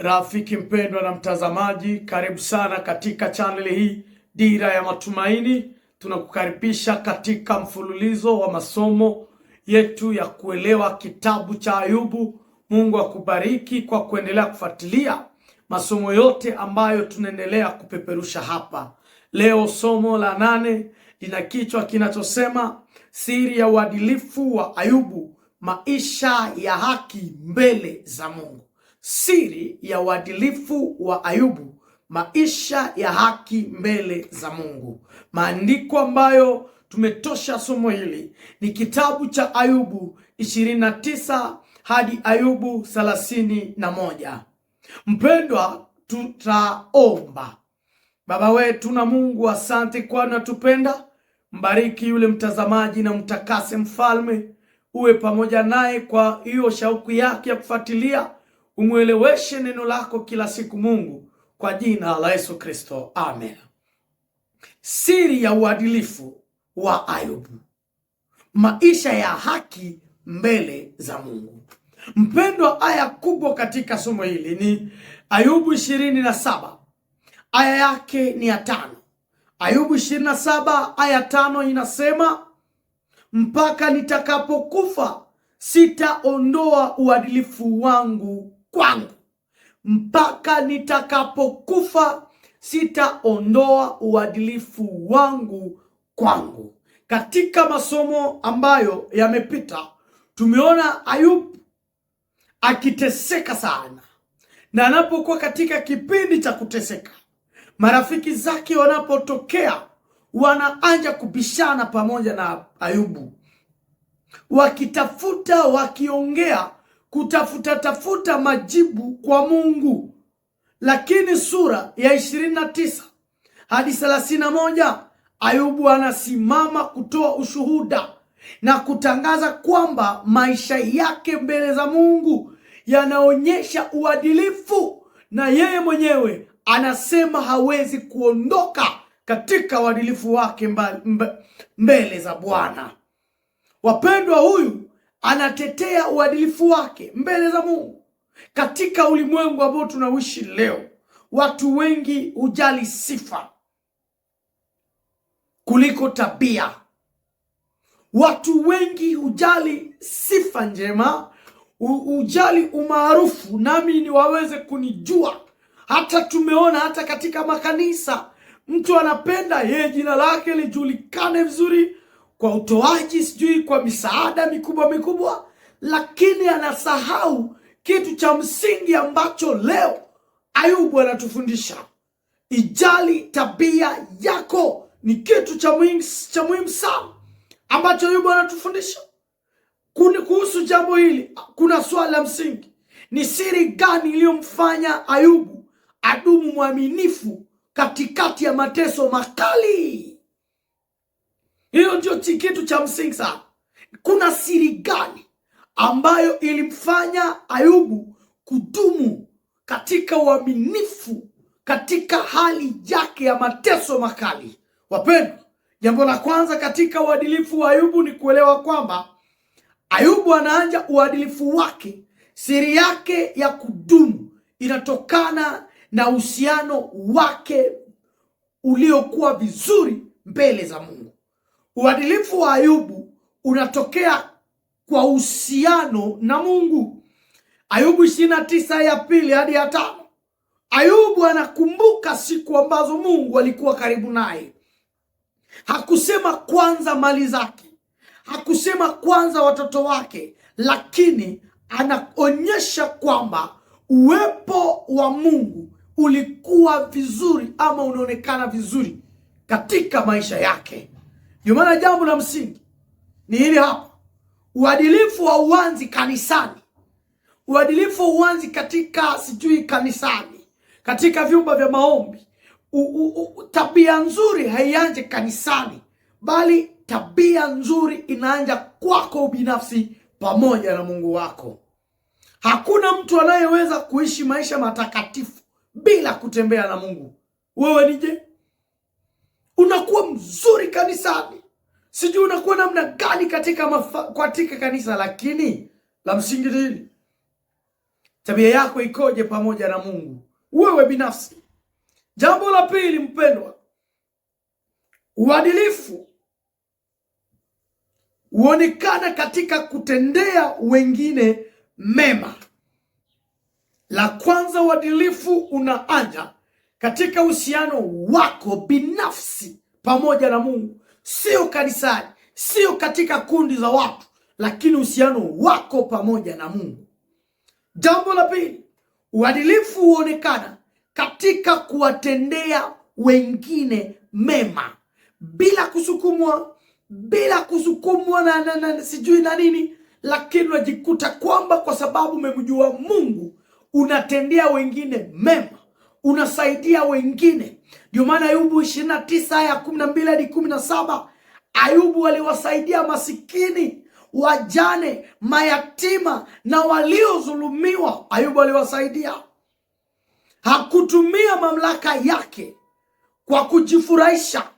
Rafiki mpendwa na mtazamaji, karibu sana katika chaneli hii Dira ya Matumaini. Tunakukaribisha katika mfululizo wa masomo yetu ya kuelewa kitabu cha Ayubu. Mungu akubariki kwa kuendelea kufuatilia masomo yote ambayo tunaendelea kupeperusha hapa. Leo somo la 8 lina kichwa kinachosema siri ya uadilifu wa Ayubu, maisha ya haki mbele za Mungu. Siri ya uadilifu wa Ayubu, maisha ya haki mbele za Mungu. Maandiko ambayo tumetosha somo hili ni kitabu cha Ayubu 29 hadi Ayubu 31. Mpendwa, tutaomba. Baba wetu na Mungu, asante kwa unatupenda. Mbariki yule mtazamaji na mtakase mfalme, uwe pamoja naye kwa hiyo shauku yake ya kufuatilia. Umueleweshe neno lako kila siku Mungu, kwa jina la Yesu Kristo, amen. Siri ya uadilifu wa Ayubu, maisha ya haki mbele za Mungu. Mpendwa, aya kubwa katika somo hili ni Ayubu 27, aya yake ni ya 5. Ayubu 27 aya 5 inasema, mpaka nitakapokufa sitaondoa uadilifu wangu kwangu. Mpaka nitakapokufa sitaondoa uadilifu wangu kwangu. Katika masomo ambayo yamepita, tumeona Ayubu akiteseka sana, na anapokuwa katika kipindi cha kuteseka, marafiki zake wanapotokea wanaanza kubishana pamoja na Ayubu, wakitafuta, wakiongea, kutafuta majibu kwa Mungu. Lakini sura ya 29 hadi 31, Ayubu anasimama kutoa ushuhuda na kutangaza kwamba maisha yake mbele za Mungu yanaonyesha uadilifu, na yeye mwenyewe anasema hawezi kuondoka katika uadilifu wake mbele za Bwana. Wapendwa, huyu anatetea uadilifu wake mbele za Mungu. Katika ulimwengu ambao tunaishi leo, watu wengi hujali sifa kuliko tabia. Watu wengi hujali sifa njema, hujali umaarufu, nami ni waweze kunijua. Hata tumeona hata katika makanisa, mtu anapenda yeye jina lake lijulikane vizuri kwa utoaji, sijui kwa misaada mikubwa, lakini anasahau kitu cha msingi ambacho leo Ayubu anatufundisha. Ijali tabia yako, ni kitu cha muhimu sana ambacho Ayubu anatufundisha. Kuhusu jambo hili kuna swali la msingi: ni siri gani iliyomfanya Ayubu adumu mwaminifu katikati ya mateso makali? Hiyo ndio kitu cha msingi sana. Kuna siri gani ambayo ilimfanya Ayubu kudumu katika uaminifu katika hali yake ya mateso makali? Wapendwa, jambo la kwanza katika uadilifu wa Ayubu ni kuelewa kwamba Ayubu anaanza uadilifu wake, siri yake ya kudumu inatokana na uhusiano wake uliokuwa vizuri mbele za Mungu. Uadilifu wa Ayubu unatokea kwa uhusiano na Mungu. Ayubu 29 ya 2 hadi ya 5. Ayubu anakumbuka siku ambazo Mungu alikuwa karibu naye. Hakusema kwanza mali zake, hakusema kwanza watoto wake, lakini anaonyesha kwamba uwepo wa Mungu ulikuwa vizuri ama unaonekana vizuri katika maisha yake. Ndio maana jambo la msingi ni hili hapa: uadilifu wa uanzi kanisani. Uadilifu wa uanzi katika kanisani, katika vyumba vya maombi. Tabia nzuri haianze kanisani, bali tabia nzuri inaanza kwako binafsi pamoja na Mungu wako. Hakuna mtu anayeweza kuishi maisha matakatifu bila kutembea na Mungu. Wewe nije unakuwa mzuri kanisani, sijui unakuwa namna gani katika kanisa, lakini la msingi hili: Tabia yako ikoje pamoja na Mungu wewe binafsi? Jambo la pili mpendwa, uadilifu huonekana katika kutendea wengine mema. La kwanza, uadilifu unaanza katika uhusiano wako binafsi pamoja na Mungu, sio kanisani, sio katika kundi za watu, lakini uhusiano wako pamoja na Mungu. Jambo la pili, uadilifu huonekana katika kuwatendea wengine mema bila kusukumwa na sijui na nini, lakini unajikuta kwamba kwa sababu umemjua Mungu unatendea wengine mema, unasaidia wengine. Ndio maana Ayubu 29 aya 12 hadi 17, Ayubu aliwasaidia masikini, wajane, mayatima na waliodhulumiwa. Ayubu aliwasaidia. Hakutumia mamlaka yake kwa kujifurahisha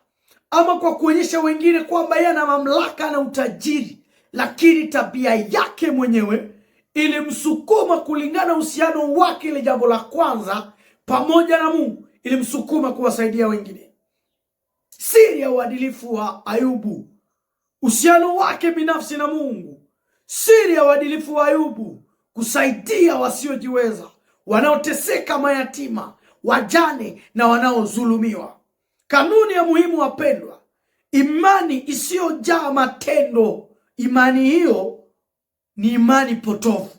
ama kwa kuonyesha wengine kwamba yeye ana mamlaka na utajiri, lakini tabia yake mwenyewe ilimsukuma kulingana na uhusiano wake. Ile jambo la kwanza pamoja na Mungu ilimsukuma kuwasaidia wengine. Siri ya uadilifu wa Ayubu, uhusiano wake binafsi na Mungu. Siri ya uadilifu wa Ayubu, kusaidia wasiojiweza, wanaoteseka, mayatima, wajane na wanaodhulumiwa. Kanuni ya muhimu wapendwa, imani isiyojaa matendo, imani hiyo ni imani potofu.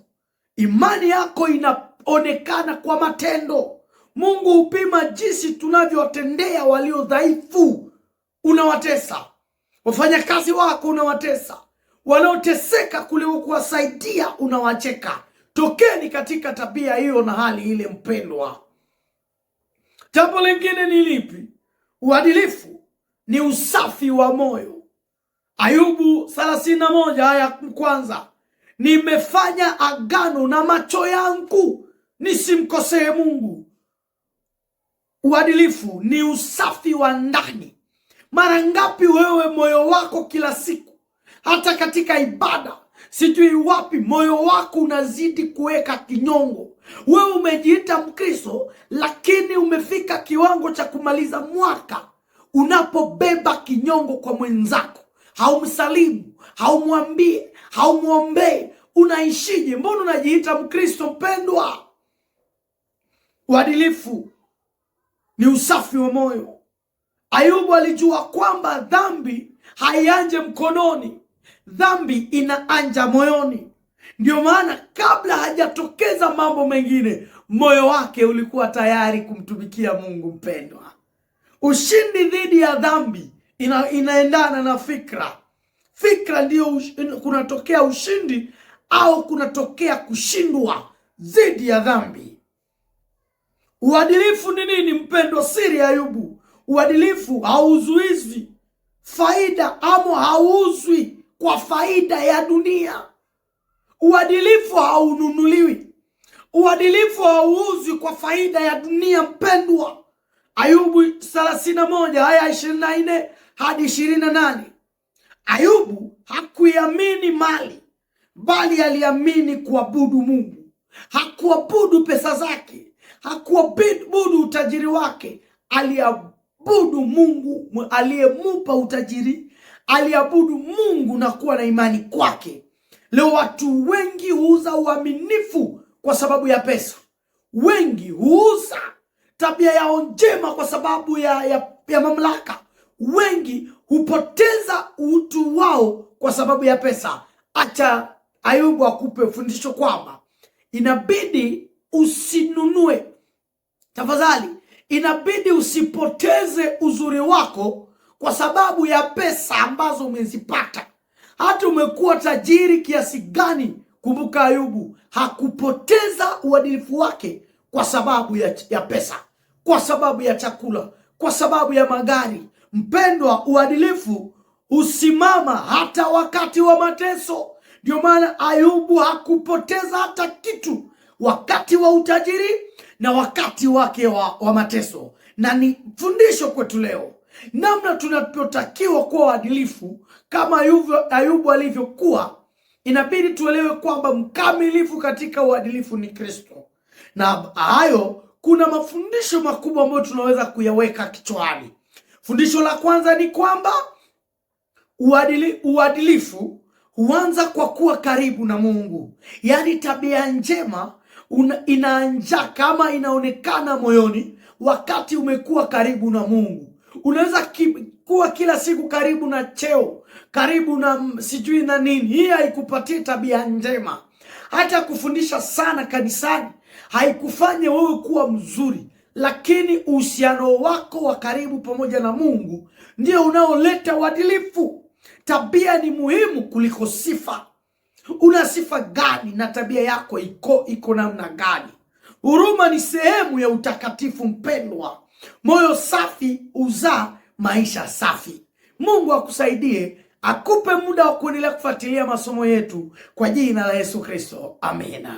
Imani yako inaonekana kwa matendo. Mungu hupima jinsi tunavyowatendea walio dhaifu. Unawatesa wafanyakazi wako, unawatesa wanaoteseka kuliko kuwasaidia, unawacheka. Tokeni katika tabia hiyo na hali ile mpendwa. Jambo lingine ni lipi? Uadilifu ni usafi wa moyo. Ayubu 31 aya kwanza, nimefanya agano na macho yangu nisimkosee Mungu. Uadilifu ni usafi wa ndani. Mara ngapi wewe moyo wako kila siku, hata katika ibada, sijui wapi, moyo wako unazidi kuweka kinyongo. Wewe umejiita Mkristo, lakini umefika kiwango cha kumaliza mwaka unapobeba kinyongo kwa mwenzako. Haumsalimu, haumwambie, haumwombee. Unaishije? Mbona unajiita Mkristo mpendwa? Uadilifu ni usafi wa moyo. Ayubu alijua kwamba dhambi haianje mkononi, dhambi inaanja moyoni. Ndio maana kabla hajatokeza mambo mengine, moyo wake ulikuwa tayari kumtumikia Mungu mpendwa. Ushindi dhidi ya dhambi inaendana na fikra. Fikra ndio kunatokea ushindi au kunatokea kushindwa dhidi ya dhambi. Uadilifu ni nini mpendwa? Siri ya Ayubu, uadilifu hauzuizwi faida ama hauzwi kwa faida ya dunia. Uadilifu haununuliwi. Uadilifu hauuzwi kwa faida ya dunia mpendwa. Ayubu 31 aya 24 hadi 28. Ayubu hakuiamini mali, bali aliamini kuabudu Mungu. Hakuabudu pesa zake, hakuabudu utajiri wake. Aliabudu Mungu aliyemupa utajiri, aliabudu Mungu na kuwa na imani kwake. Leo watu wengi huuza uaminifu kwa sababu ya pesa. Wengi huuza tabia yao njema kwa sababu ya mamlaka. Wengi hupoteza utu wao kwa sababu ya pesa. Acha Ayubu akupe fundisho kwamba inabidi usinunue. Tafadhali, inabidi usipoteze uzuri wako kwa sababu ya pesa ambazo umezipata. Hata umekuwa tajiri kiasi gani, kumbuka Ayubu hakupoteza uadilifu wake kwa sababu ya pesa, kwa sababu ya chakula, kwa sababu ya magari. Mpendwa, uadilifu usimama hata wakati wa mateso. Ndio maana Ayubu hakupoteza hata kitu wakati wa utajiri na wakati wake wa mateso. Na ni fundisho kwetu leo namna tunapotakiwa kuwa waadilifu. Kama Ayubu alivyokuwa, inabidi tuelewe kwamba mkamilifu katika uadilifu ni Kristo. na hayo kuna mafundisho makubwa ambayo tunaweza kuyaweka kichwani. Fundisho la kwanza ni kwamba uadilifu huanza kwa kuwa karibu na Mungu. Yaani tabia njema inaanza kama inaonekana moyoni wakati umekuwa karibu na Mungu. Unaweza kuwa kila siku karibu na cheo, karibu na sijui na nini, hii haikupatia tabia njema. Hata kufundisha sana kanisani haikufanye wewe kuwa mzuri, lakini uhusiano wako wa karibu pamoja na Mungu ndio unaoleta uadilifu. Tabia ni muhimu kuliko sifa. Una sifa gani na tabia yako iko namna gani? Huruma ni sehemu ya utakatifu mpendwa. Moyo safi uzaa maisha safi. Mungu akusaidie, akupe muda wa kuendelea kufuatilia masomo yetu kwa jina la Yesu Kristo. Amina.